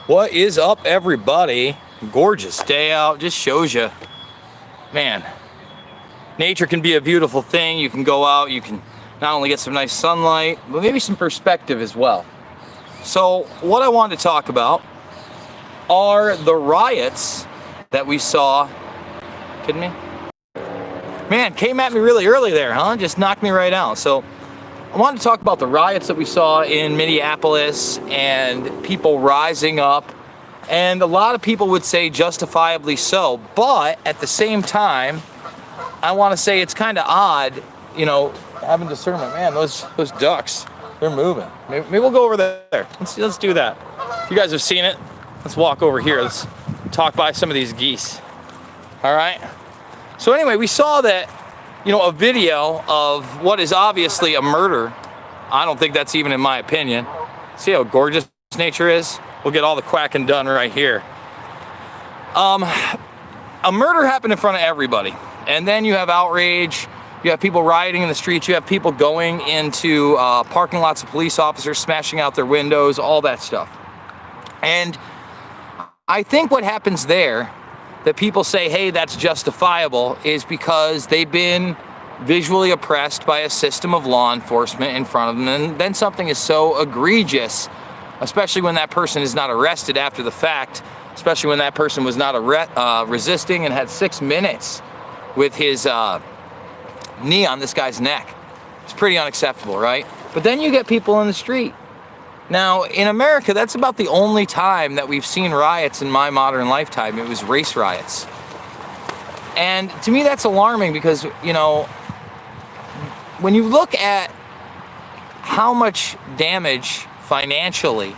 What is up, everybody? Gorgeous day out. Just shows you, man, nature can be a beautiful thing. You can go out, you can not only get some nice sunlight, but maybe some perspective as well. So what I wanted to talk about are the riots that we saw. Kidding me? Man, came at me really early there, huh? Just knocked me right out. So I wanted to talk about the riots that we saw in Minneapolis and people rising up, and a lot of people would say justifiably so, but at the same time, I want to say it's kind of odd, you know, having discernment. Man, those ducks, they're moving. Maybe we'll go over there. Let's do that. You guys have seen it. Let's walk over here. Let's talk by some of these geese. All right. So anyway, we saw that, you know, a video of what is obviously a murder. I don't think that's even in my opinion. See how gorgeous nature is? We'll get all the quacking done right here. A murder happened in front of everybody. And then you have outrage. You have people rioting in the streets. You have people going into parking lots of police officers, smashing out their windows, all that stuff. And I think what happens there, that people say, hey, that's justifiable, is because they've been visually oppressed by a system of law enforcement in front of them. And then something is so egregious, especially when that person is not arrested after the fact, especially when that person was not resisting and had 6 minutes with his knee on this guy's neck. It's pretty unacceptable, right? But then you get people in the street. Now, in America, that's about the only time that we've seen riots in my modern lifetime. It was race riots. And to me, that's alarming because, you know, when you look at how much damage financially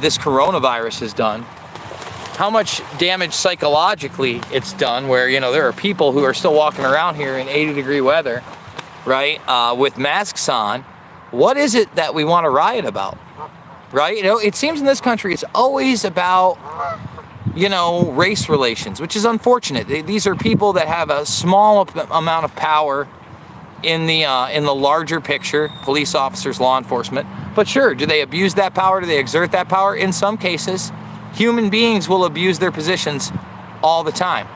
this coronavirus has done, how much damage psychologically it's done, where, you know, there are people who are still walking around here in 80-degree weather, right, with masks on. What is it that we want to riot about, right? You know, it seems in this country it's always about, you know, race relations, which is unfortunate. These are people that have a small amount of power in the larger picture, police officers, law enforcement. But sure, do they abuse that power? Do they exert that power? In some cases, human beings will abuse their positions all the time.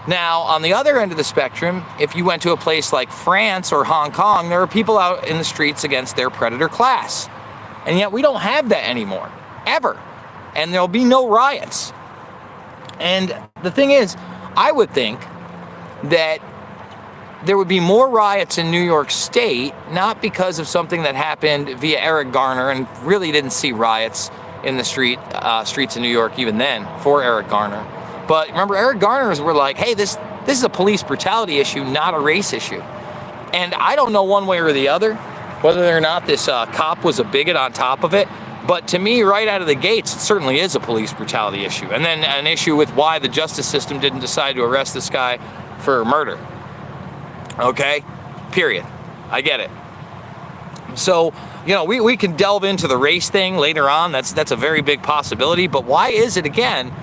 Now, on the other end of the spectrum, if you went to a place like France or Hong Kong, there are people out in the streets against their predator class. And yet we don't have that anymore, ever. And there'll be no riots. And the thing is, I would think that there would be more riots in New York State, not because of something that happened via Eric Garner, and really didn't see riots in the streets in New York even then for Eric Garner. But remember, Eric Garners were like, hey, this is a police brutality issue, not a race issue. And I don't know one way or the other whether or not this cop was a bigot on top of it. But to me, right out of the gates, it certainly is a police brutality issue. And then an issue with why the justice system didn't decide to arrest this guy for murder. Okay? Period. I get it. So, you know, we can delve into the race thing later on. That's a very big possibility. But why is it, again,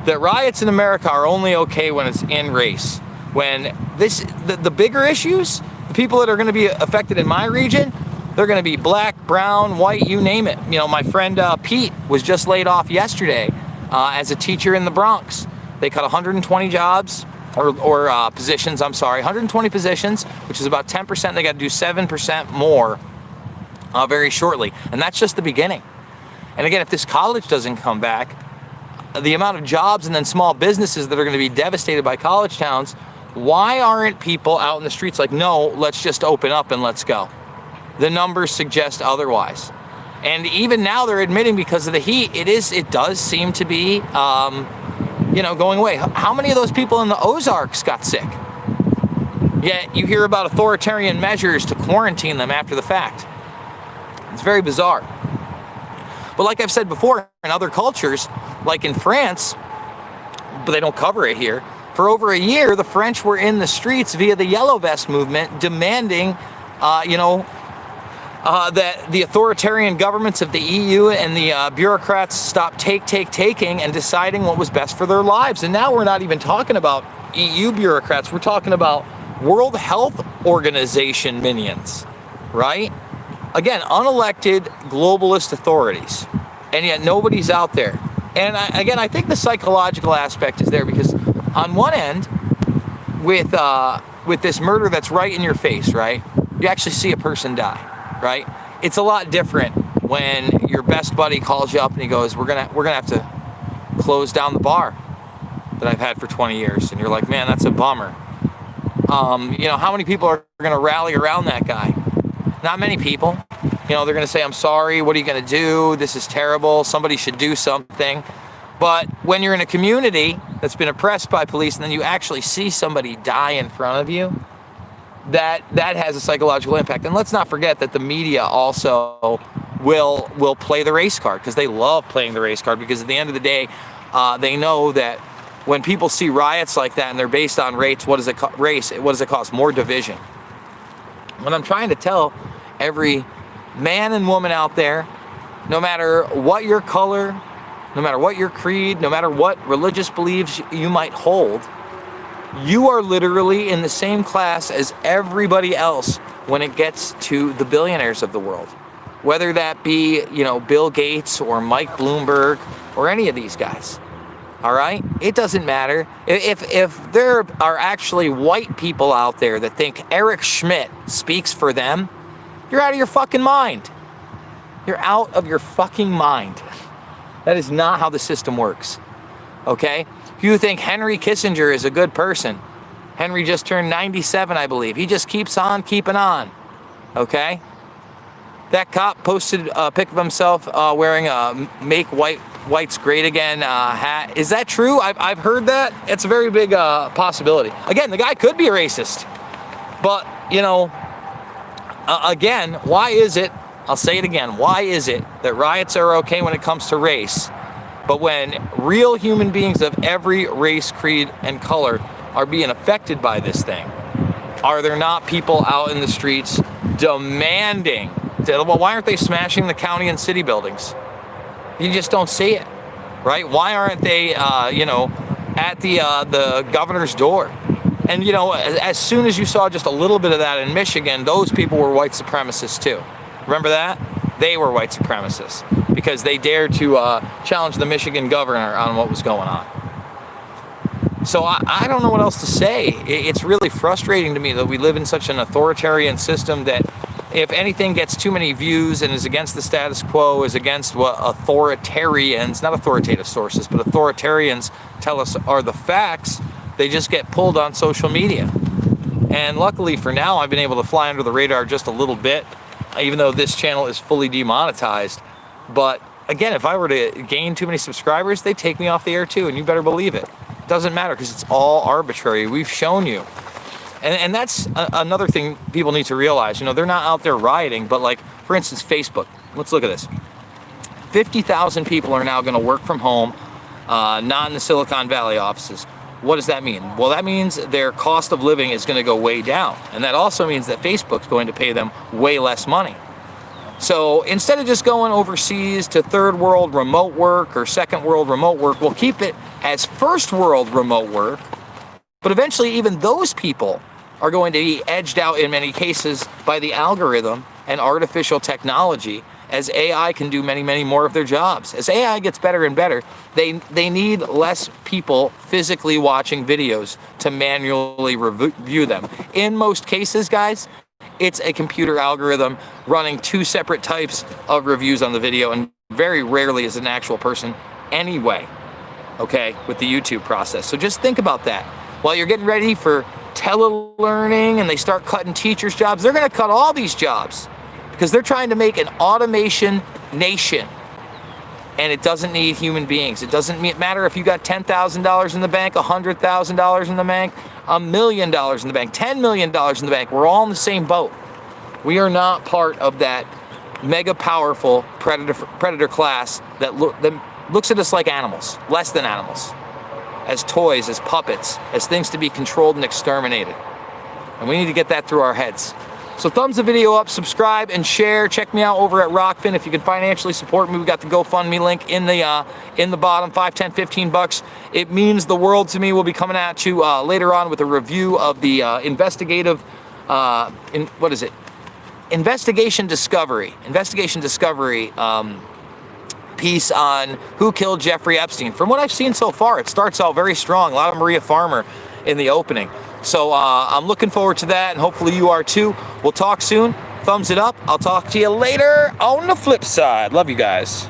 that riots in America are only okay when it's in race? When the bigger issues, the people that are going to be affected in my region, they're going to be black, brown, white, you name it. You know, my friend Pete was just laid off yesterday as a teacher in the Bronx. They cut 120 jobs, or positions, I'm sorry, 120 positions, which is about 10%. They got to do 7% more very shortly. And that's just the beginning. And again, if this college doesn't come back, the amount of jobs and then small businesses that are going to be devastated by college towns, why aren't people out in the streets like, no, let's just open up and let's go? The numbers suggest otherwise. And even now they're admitting because of the heat, it does seem to be, you know, going away. How many of those people in the Ozarks got sick? Yet you hear about authoritarian measures to quarantine them after the fact. It's very bizarre. But like I've said before, in other cultures, like in France, but they don't cover it here, for over a year, the French were in the streets via the Yellow Vest movement demanding, you know, that the authoritarian governments of the EU and the bureaucrats stop taking and deciding what was best for their lives. And now we're not even talking about EU bureaucrats. We're talking about World Health Organization minions, right? Again, unelected globalist authorities. and yet nobody's out there. And again, I think the psychological aspect is there because on one end, with this murder that's right in your face, right? You actually see a person die, right? It's a lot different when your best buddy calls you up and he goes, we're gonna have to close down the bar that I've had for 20 years. And you're like, man, that's a bummer. You know, how many people are gonna rally around that guy? Not many people. You know, they're gonna say, I'm sorry, what are you gonna do? This is terrible, somebody should do something. But when you're in a community that's been oppressed by police and then you actually see somebody die in front of you, that has a psychological impact. And let's not forget that the media also will play the race card, because they love playing the race card, because at the end of the day, they know that when people see riots like that and they're based on race, what does it cause? More division. What I'm trying to tell every man and woman out there, no matter what your color, no matter what your creed, no matter what religious beliefs you might hold, you are literally in the same class as everybody else when it gets to the billionaires of the world. Whether that be, you know, Bill Gates or Mike Bloomberg or any of these guys. All right? It doesn't matter. If there are actually white people out there that think Eric Schmidt speaks for them, you're out of your fucking mind. You're out of your fucking mind. That is not how the system works. Okay? If you think Henry Kissinger is a good person, Henry just turned 97, I believe. He just keeps on keeping on. Okay? That cop posted a pic of himself wearing a Make Whites Great Again hat. Is that true? I've heard that. It's a very big possibility. Again, the guy could be a racist. But, you know, again, why is it, I'll say it again, why is it that riots are okay when it comes to race, but when real human beings of every race, creed, and color are being affected by this thing, are there not people out in the streets demanding, well, why aren't they smashing the county and city buildings? You just don't see it, right? Why aren't they, you know, at the governor's door? And, you know, as soon as you saw just a little bit of that in Michigan, those people were white supremacists too. Remember that? They were white supremacists because they dared to challenge the Michigan governor on what was going on. So I don't know what else to say. It's really frustrating to me that we live in such an authoritarian system that if anything gets too many views and is against the status quo, is against what authoritarians, not authoritative sources, but authoritarians tell us are the facts, they just get pulled on social media. And luckily for now, I've been able to fly under the radar just a little bit, even though this channel is fully demonetized. But again, if I were to gain too many subscribers, they take me off the air too, and you better believe it. It doesn't matter because it's all arbitrary. We've shown you. And that's another thing people need to realize. You know, they're not out there rioting, but like, for instance, Facebook. Let's look at this. 50,000 people are now going to work from home, not in the Silicon Valley offices. What does that mean? Well, that means their cost of living is going to go way down. And that also means that Facebook's going to pay them way less money. So instead of just going overseas to third world remote work or second world remote work, we'll keep it as first world remote work. But eventually even those people are going to be edged out in many cases by the algorithm and artificial technology, as AI can do many, many more of their jobs. As AI gets better and better, they need less people physically watching videos to manually review them. In most cases, guys, it's a computer algorithm running two separate types of reviews on the video, and very rarely is an actual person anyway, okay, with the YouTube process. So just think about that. While you're getting ready for telelearning and they start cutting teachers' jobs, they're gonna cut all these jobs because they're trying to make an automation nation. And it doesn't need human beings. It doesn't matter if you got $10,000 in the bank, $100,000 in the bank, $1 million in the bank, $10 million in the bank. We're all in the same boat. We are not part of that mega powerful predator class that looks at us like animals, less than animals, as toys, as puppets, as things to be controlled and exterminated. And we need to get that through our heads. So thumbs the video up, subscribe, and share. Check me out over at Rockfin if you can financially support me. We got the GoFundMe link in the bottom, 5, 10, 15 bucks. It means the world to me. We'll be coming at you later on with a review of the Investigation Discovery piece on who killed Jeffrey Epstein. From what I've seen so far, it starts out very strong. A lot of Maria Farmer in the opening. So I'm looking forward to that, and hopefully you are too. We'll talk soon. Thumbs it up. I'll talk to you later on the flip side. Love you guys.